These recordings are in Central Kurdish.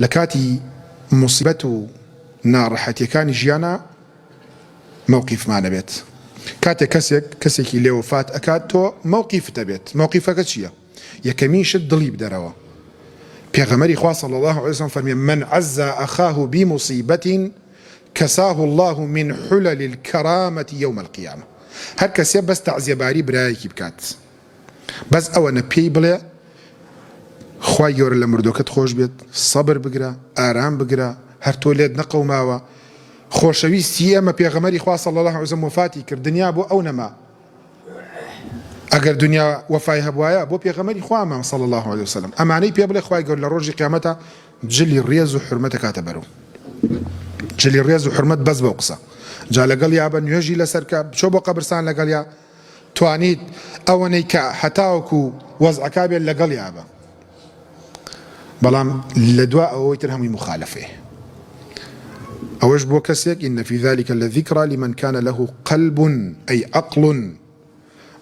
لكاتي مصيبة ناڕەحەتیەکانی ژیانە مووقیف مانە بێت کاتێک کەسێکی لێ وفات ئەکات تۆ مووقیفتە بێت مووقیفەکە چییە؟ یەکەمیشت دڵی بدەرەوە. پێغەمبەری خوا صلی الله علیه وسلم فەرمێ من عز أخاه بمصيبة كساه الله من حلل الكرامة يوم القيامة. هەر کەسێ بەس تەعزیەباری برایەکی بکات بەس ئەوەنە پێی بڵێ خوای گەورە لە مردۆکەت خۆش بێت سەبر بگرە ئارام بگرە هەر تۆ لێت نەقەوماوە خۆشەویستی ئێمە پێغەمبەری خوا صلی الله علیه وسلم وفاتی کرد دنیا بۆ ئەو نەما ئەگەر دنیا وەفای هەبوایە بۆ پێغەمبەری خوامان صلی الله علیه وسلم ئەمانەی پێ بڵێ خوای گەورە لە ڕۆژی قیامەتە جلی ڕێز و حورمەتە کاتە بەرەو جلی ڕێز و حورمەت بەس بەو قسە جا لەگەڵ یا بە نوێژی لەسەرکە بچۆ بۆ قەبرستان لەگەڵ یا توانیت ئەوەنەی کە هەتاوەکو وەزعەکا بێت لەگەڵ یا بە بەڵام لە دوا ئەوەی تر هەمووی مخالفێ ئەوەش بۆ کەسێک إن في ذلك لذكرى لمن كان له قلب أي عقل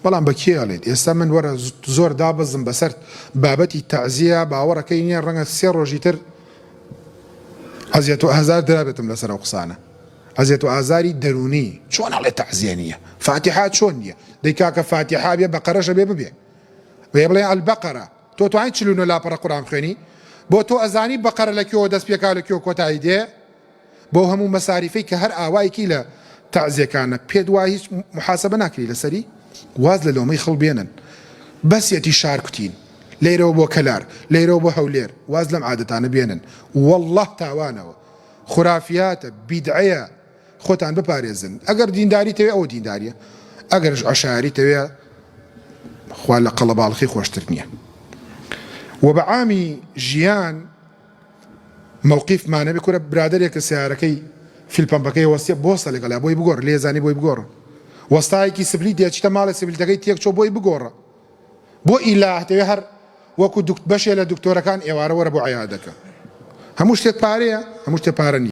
بەڵام بە کێ ئەڵێت ئێستا من وەرە زۆر دابەزم بەسەر بابەتی تەعزیە باوەڕەکەی نییە ڕەنگە سێ ڕۆژی تر ئەزیەت و ئازار درابێتم لەسەر ئەو قسانە ئەزیەت و ئازاری دەرونی چۆن ئەڵێ تەعزیە نییە فاتحە چۆن نییە دەی کاکە فاتحە بێ بەقەرەشە بێ ببێ بێ بڵێ ئەلبەقەرە تۆ توانیت چلون و لاپەڕە قورئان خوێنی بۆ تۆ ئەزانی بەقەرە لەکوێوە دەست پێکا لەکوێوە کۆتایی دێ بۆ هەموو مەساریفەی کە هەر ئاوایەکی لە تەعزیەکانە پێت وای هیچ محاسبە ناکری لەسەری واز لە لۆمەی خەڵ بێنن بەسیەتی شار کوتین لێرەوە بۆ کەلار لێرەوە بۆ هەولێر واز لەم عادەتانە بێنن والله تاوانەوە خورافیاتە بیدعەیە خۆتان بپارێزن ئەگەر دینداری تەوێ ئەوە دینداریە ئەگەرش عەشایری تەوێ خوا لە قەڵەباڵخی خۆشتر نییە و بە عامی ژیان مووقیفمانە بێ کورە برادێکە سیارەکەی فیلپەمپەکەی وەستێ بۆستە لەگەڵا بۆی بگۆڕ لێزانی بۆی بگۆڕە وەستایەکی سبلی دێچتە ماڵە سبیلتەکەی تێک چۆ بۆی بگۆڕە بۆ ئیلا تەوێ هەر وەکو بەشێ لە دکتۆرەکان ئێوارە وەرە بۆ عەیادەکە هەموو شتێک پارەیە هەموو شتێک پارە نییە